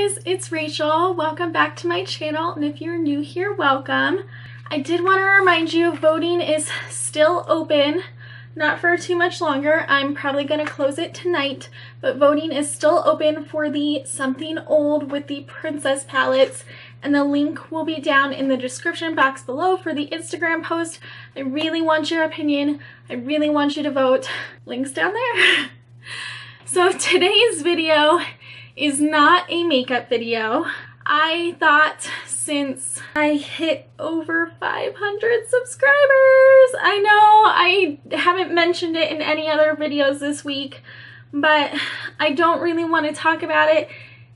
guys, it's Rachel. Welcome back to my channel, and if you're new here, welcome. I did want to remind you voting is still open, not for too much longer. I'm probably going to close it tonight, but voting is still open for the Something Old with the Princess palettes, and the link will be down in the description box below for the Instagram post. I really want your opinion. I really want you to vote. Link's down there. So today's video is not a makeup video. I thought since I hit over 500 subscribers, I know I haven't mentioned it in any other videos this week, but I don't really want to talk about it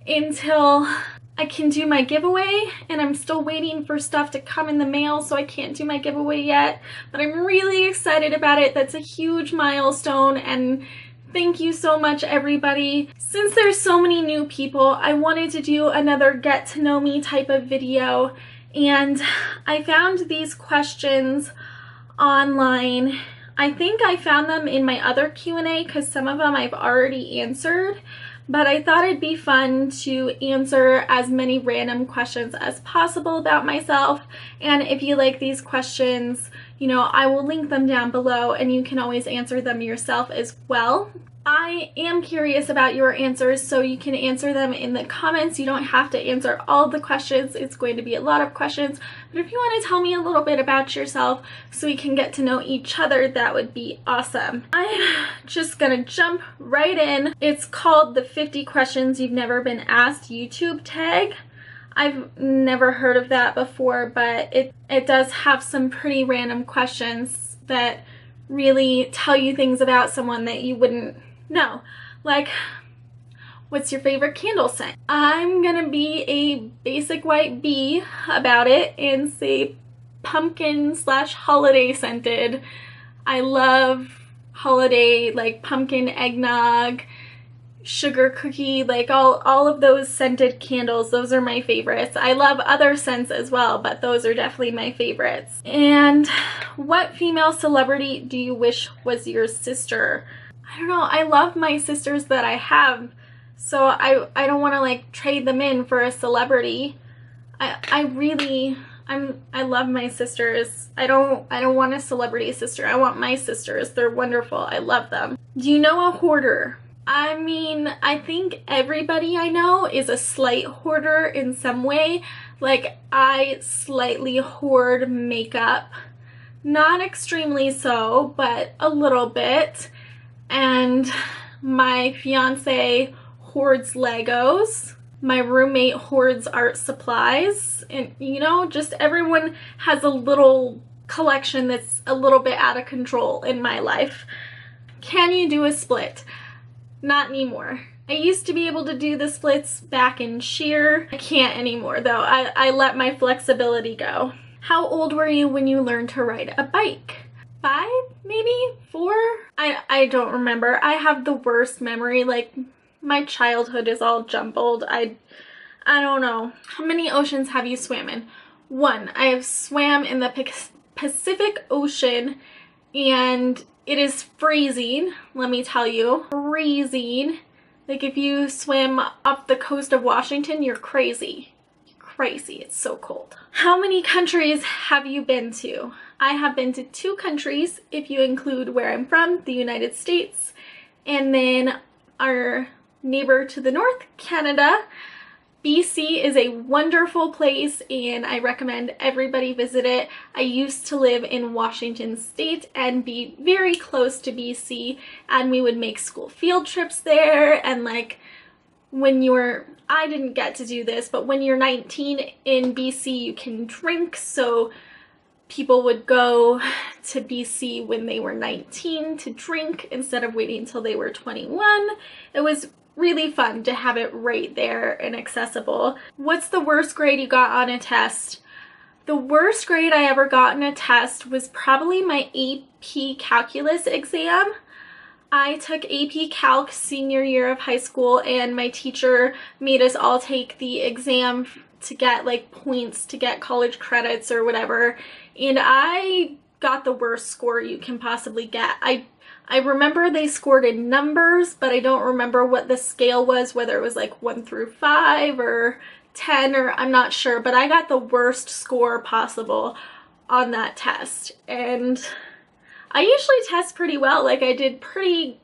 until I can do my giveaway, and I'm still waiting for stuff to come in the mail, so I can't do my giveaway yet, but I'm really excited about it. That's a huge milestone, and thank you so much, everybody. Since there's so many new people, I wanted to do another get to know me type of video, and I found these questions online. I think I found them in my other Q&A because some of them I've already answered, but I thought it'd be fun to answer as many random questions as possible about myself. And if you like these questions, you know, I will link them down below and you can always answer them yourself as well. I am curious about your answers, so you can answer them in the comments. You don't have to answer all the questions. It's going to be a lot of questions, but if you want to tell me a little bit about yourself so we can get to know each other, that would be awesome. I'm just gonna jump right in. It's called the 50 Questions You've Never Been Asked YouTube tag. I've never heard of that before, but it does have some pretty random questions that really tell you things about someone that you wouldn't know. Like, what's your favorite candle scent? I'm gonna be a basic white bee about it and say pumpkin / holiday scented. I love holiday, like pumpkin eggnog, sugar cookie, like all of those scented candles. Those are my favorites. I love other scents as well, but those are definitely my favorites. And what female celebrity do you wish was your sister? I don't know. I love my sisters that I have, so I don't want to like trade them in for a celebrity. I love my sisters. I don't want a celebrity sister. I want my sisters. They're wonderful. I love them. Do you know a hoarder? I mean, I think everybody I know is a slight hoarder in some way. Like, I slightly hoard makeup. Not extremely so, but a little bit. And my fiance hoards Legos. My roommate hoards art supplies. And, you know, just everyone has a little collection that's a little bit out of control in my life. Can you do a split? Not anymore. I used to be able to do the splits back in sheer. I can't anymore though. I let my flexibility go. How old were you when you learned to ride a bike? 5, maybe 4? I don't remember. I have the worst memory. Like, my childhood is all jumbled. I don't know. How many oceans have you swam in? 1. I have swam in the Pacific Ocean, and it is freezing, let me tell you. Freezing. Like, if you swim up the coast of Washington, you're crazy. You're crazy. It's so cold. How many countries have you been to? I have been to 2 countries, if you include where I'm from, the United States, and then our neighbor to the north, Canada. BC is a wonderful place, and I recommend everybody visit it. I used to live in Washington State and be very close to BC, and we would make school field trips there. And like, when I didn't get to do this, but when you're 19 in BC, you can drink, so people would go to BC when they were 19 to drink instead of waiting until they were 21. It was really fun to have it right there and accessible. What's the worst grade you got on a test? The worst grade I ever got on a test was probably my AP Calculus exam. I took AP Calc senior year of high school, and my teacher made us all take the exam to get like points to get college credits or whatever, and I got the worst score you can possibly get. I remember they scored in numbers, but I don't remember what the scale was, whether it was like 1 through 5 or 10, or I'm not sure, but I got the worst score possible on that test. And I usually test pretty well. Like, I did pretty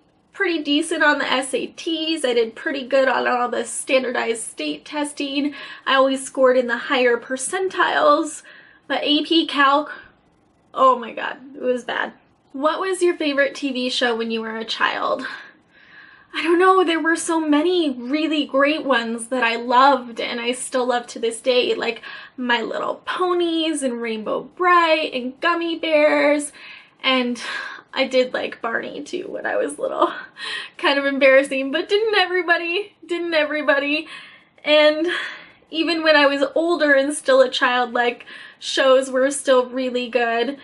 decent on the SATs. I did pretty good on all the standardized state testing. I always scored in the higher percentiles, but AP Calc, oh my God, it was bad. What was your favorite TV show when you were a child? I don't know, there were so many really great ones that I loved and I still love to this day, like My Little Ponies and Rainbow Bright and Gummy Bears, and I did like Barney too when I was little. Kind of embarrassing, but didn't everybody? Didn't everybody? And even when I was older and still a child, like, shows were still really good.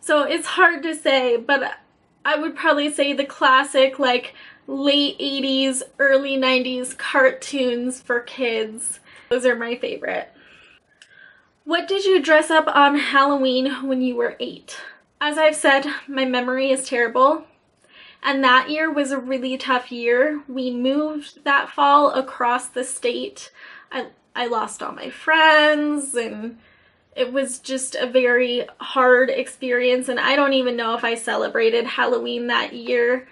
So it's hard to say, but I would probably say the classic, like, late 80s, early 90s cartoons for kids. Those are my favorite. What did you dress up on Halloween when you were 8? As I've said, my memory is terrible, and that year was a really tough year. We moved that fall across the state. I lost all my friends, and it was just a very hard experience, and I don't even know if I celebrated Halloween that year.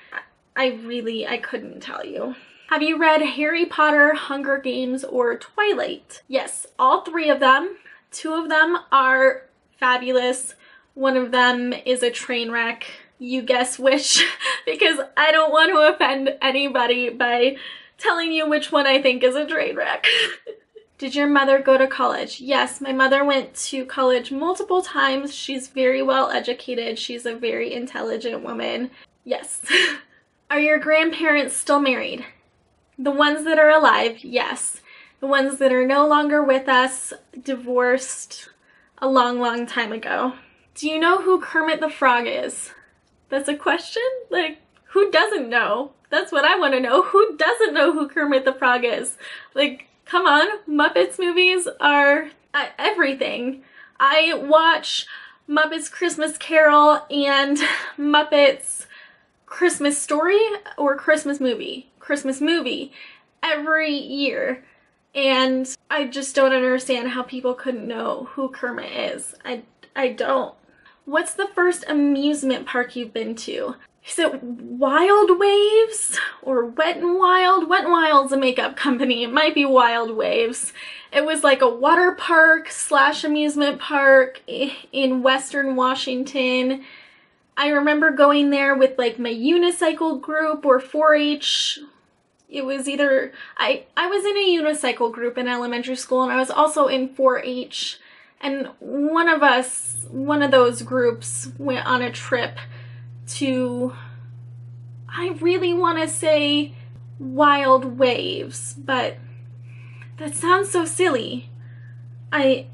I couldn't tell you. Have you read Harry Potter, Hunger Games, or Twilight? Yes, all 3 of them. 2 of them are fabulous. One of them is a train wreck. You guess which, because I don't want to offend anybody by telling you which one I think is a train wreck. Did your mother go to college? Yes, my mother went to college multiple times. She's very well educated. She's a very intelligent woman. Yes. Are your grandparents still married? The ones that are alive, yes. The ones that are no longer with us, divorced a long time ago. Do you know who Kermit the Frog is? That's a question? Like, who doesn't know? That's what I want to know. Who doesn't know who Kermit the Frog is? Like, come on, Muppets movies are everything. I watch Muppets Christmas Carol and Muppets Christmas Story or Christmas movie every year. And I just don't understand how people couldn't know who Kermit is. I don't. What's the first amusement park you've been to? Is it Wild Waves or Wet n Wild? Wet n Wild's a makeup company. It might be Wild Waves. It was like a water park / amusement park in Western Washington. I remember going there with like my unicycle group or 4-H. It was either, I was in a unicycle group in elementary school, and I was also in 4-H. And one of those groups went on a trip to, I really want to say Wild Waves, but that sounds so silly. I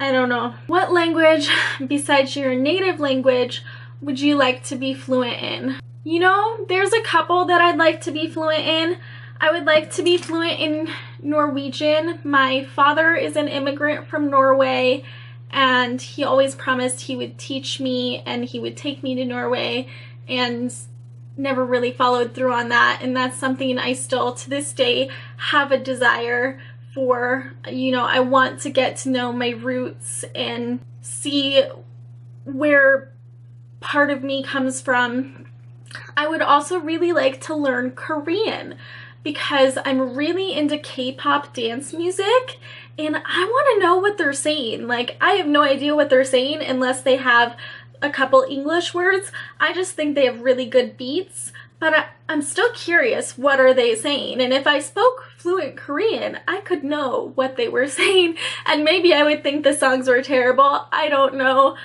don't know. What language besides your native language would you like to be fluent in? You know, there's a couple that I'd like to be fluent in. I would like to be fluent in Norwegian. My father is an immigrant from Norway, and he always promised he would teach me and he would take me to Norway, and never really followed through on that. And that's something I still to this day have a desire for. You know, I want to get to know my roots and see where part of me comes from. I would also really like to learn Korean because I'm really into K-pop dance music, and I want to know what they're saying. Like, I have no idea what they're saying unless they have a couple English words. I just think they have really good beats, but I'm still curious, what are they saying? And if I spoke fluent Korean, I could know what they were saying, and maybe I would think the songs were terrible. I don't know,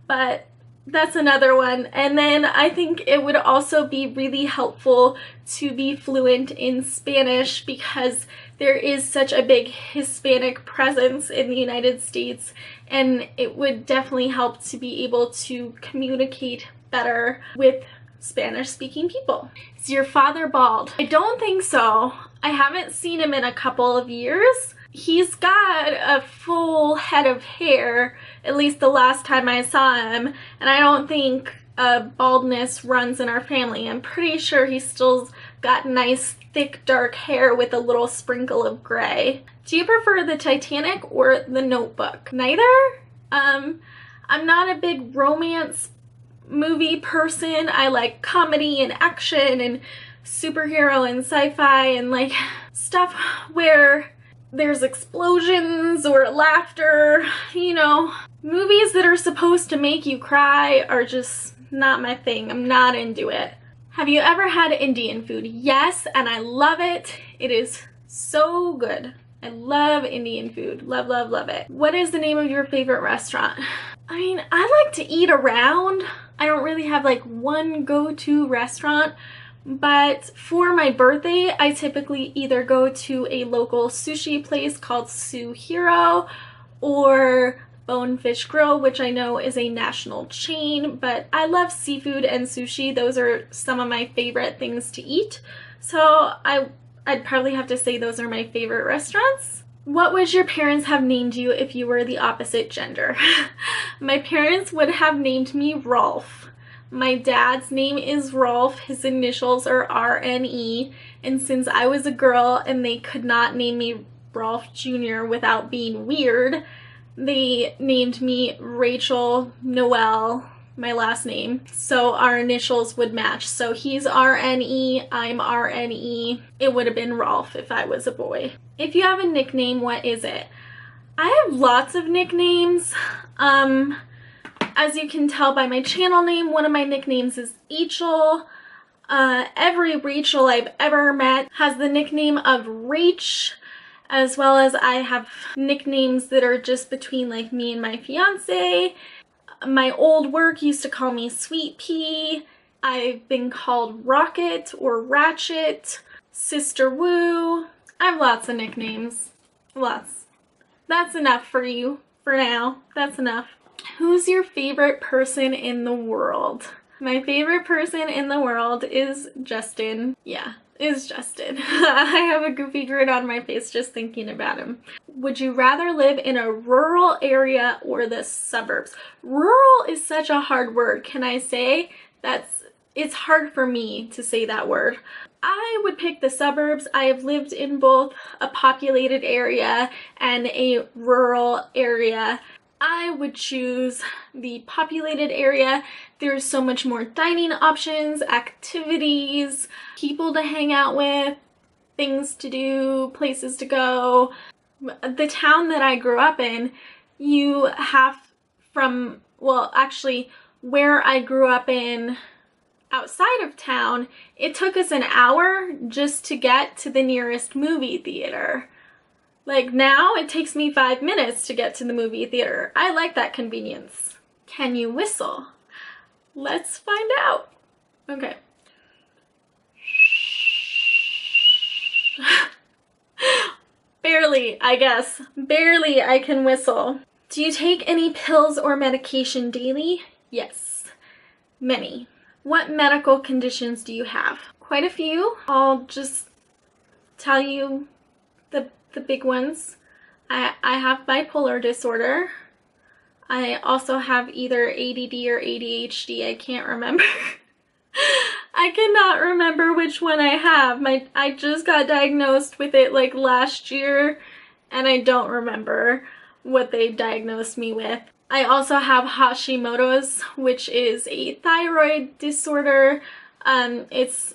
but that's another one. And then I think it would also be really helpful to be fluent in Spanish because there is such a big Hispanic presence in the United States, and it would definitely help to be able to communicate better with Spanish-speaking people. Is your father bald? I don't think so. I haven't seen him in a couple of years. He's got a full head of hair, at least the last time I saw him, and I don't think baldness runs in our family. I'm pretty sure he's still got nice thick dark hair with a little sprinkle of gray. Do you prefer the Titanic or the Notebook? Neither? I'm not a big romance movie person. I like comedy and action and superhero and sci-fi and like stuff where there's explosions or laughter, you know. Movies that are supposed to make you cry are just not my thing. I'm not into it. Have you ever had Indian food? Yes, and I love it. It is so good. I love Indian food. Love, love, love it. What is the name of your favorite restaurant? I mean, I like to eat around. I don't really have like one go-to restaurant, but for my birthday, I typically either go to a local sushi place called Suhiro or Bonefish Grill, which I know is a national chain, but I love seafood and sushi. Those are some of my favorite things to eat. So I'd probably have to say those are my favorite restaurants. What would your parents have named you if you were the opposite gender? My parents would have named me Rolf. My dad's name is Rolf. His initials are RNE. And since I was a girl and they could not name me Rolf Jr. without being weird, they named me Rachel Noel, my last name, so our initials would match. So he's RNE, I'm RNE. It would have been Rolf if I was a boy. If you have a nickname, what is it? I have lots of nicknames. As you can tell by my channel name, one of my nicknames is Rachel. Every Rachel I've ever met has the nickname of Rach, as well as I have nicknames that are just between like me and my fiance. My old work used to call me Sweet Pea. I've been called Rocket or Ratchet, Sister Woo. I have lots of nicknames. Lots. That's enough for you for now. That's enough. Who's your favorite person in the world? My favorite person in the world is Justin. Yeah, is Justin. I have a goofy grin on my face just thinking about him. Would you rather live in a rural area or the suburbs? Rural is such a hard word. Can I say it's hard for me to say that word. I would pick the suburbs. I have lived in both a populated area and a rural area. I would choose the populated area. There's so much more dining options, activities, people to hang out with, things to do, places to go. The town that I grew up in, you have from, well, actually where I grew up in outside of town, it took us an hour just to get to the nearest movie theater. Like now, it takes me 5 minutes to get to the movie theater. I like that convenience. Can you whistle? Let's find out. Okay. Barely, I guess. Barely I can whistle. Do you take any pills or medication daily? Yes. Many. What medical conditions do you have? Quite a few. I'll just tell you the big ones. I have bipolar disorder. I also have either ADD or ADHD. I can't remember. I cannot remember which one I have. I just got diagnosed with it like last year and I don't remember what they diagnosed me with. I also have Hashimoto's, which is a thyroid disorder. It's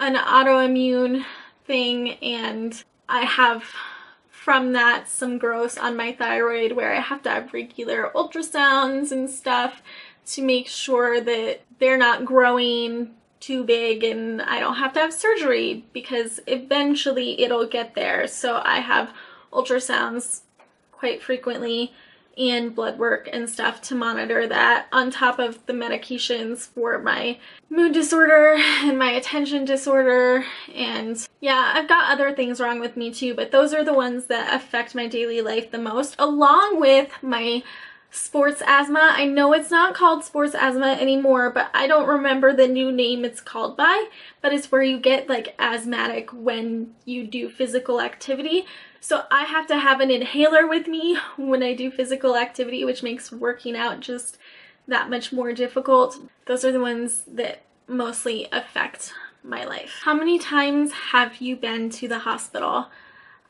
an autoimmune thing, and I have from that some growth on my thyroid where I have to have regular ultrasounds and stuff to make sure that they're not growing too big and I don't have to have surgery, because eventually it'll get there. So I have ultrasounds quite frequently and blood work and stuff to monitor that, on top of the medications for my mood disorder and my attention disorder. And yeah, I've got other things wrong with me too, but those are the ones that affect my daily life the most, along with my sports asthma. I know it's not called sports asthma anymore, but I don't remember the new name it's called by, but it's where you get like asthmatic when you do physical activity. So I have to have an inhaler with me when I do physical activity, which makes working out just that much more difficult. Those are the ones that mostly affect my life. How many times have you been to the hospital?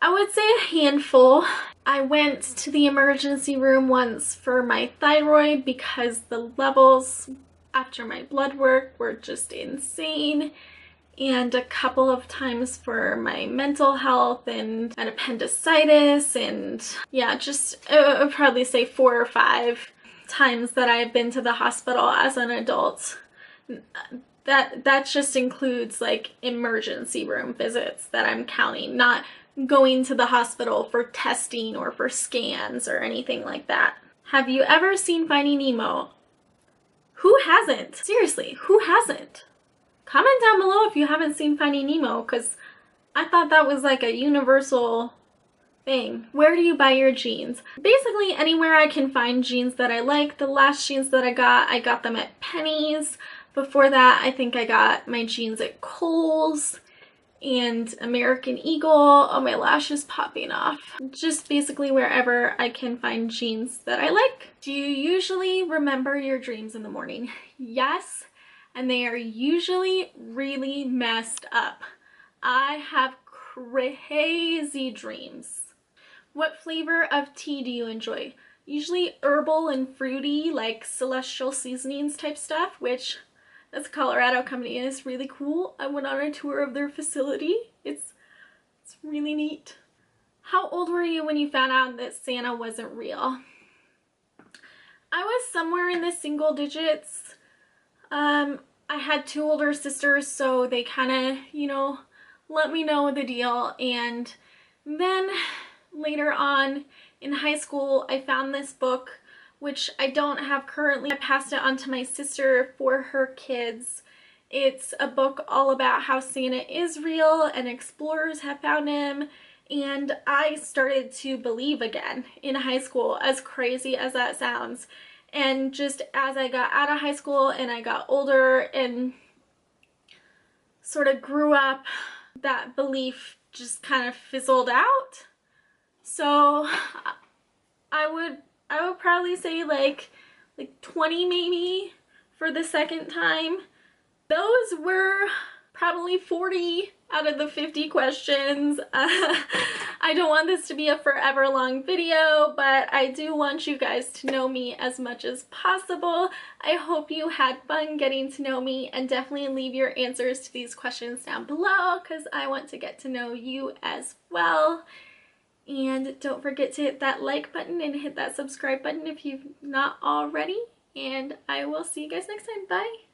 I would say a handful. I went to the emergency room once for my thyroid because the levels after my blood work were just insane, and a couple of times for my mental health and an appendicitis, and yeah, just I would probably say 4 or 5 times that I've been to the hospital as an adult. That just includes like emergency room visits that I'm counting, not going to the hospital for testing or for scans or anything like that. Have you ever seen Finding Nemo? Who hasn't? Seriously, who hasn't? Comment down below if you haven't seen Finding Nemo, because I thought that was like a universal thing. Where do you buy your jeans? Basically anywhere I can find jeans that I like. The last jeans that I got them at Penny's. Before that, I think I got my jeans at Kohl's and American Eagle. Oh, my lash is popping off. Just basically wherever I can find jeans that I like. Do you usually remember your dreams in the morning? Yes, and they are usually really messed up. I have crazy dreams. What flavor of tea do you enjoy? Usually herbal and fruity, like Celestial Seasonings type stuff, which this Colorado company is really cool. I went on a tour of their facility. It's really neat. How old were you when you found out that Santa wasn't real? I was somewhere in the single digits. I had 2 older sisters, so they kind of, you know, let me know the deal. And then later on in high school, I found this book, which I don't have currently. I passed it on to my sister for her kids. It's a book all about how Santa is real and explorers have found him. And I started to believe again in high school, as crazy as that sounds. And just as I got out of high school and I got older and sort of grew up, that belief just kind of fizzled out. So I would probably say like 20 maybe for the second time. Those were probably 40 out of the 50 questions. I don't want this to be a forever long video, but I do want you guys to know me as much as possible. I hope you had fun getting to know me, and definitely leave your answers to these questions down below because I want to get to know you as well. And don't forget to hit that like button and hit that subscribe button if you've not already. And I will see you guys next time. Bye!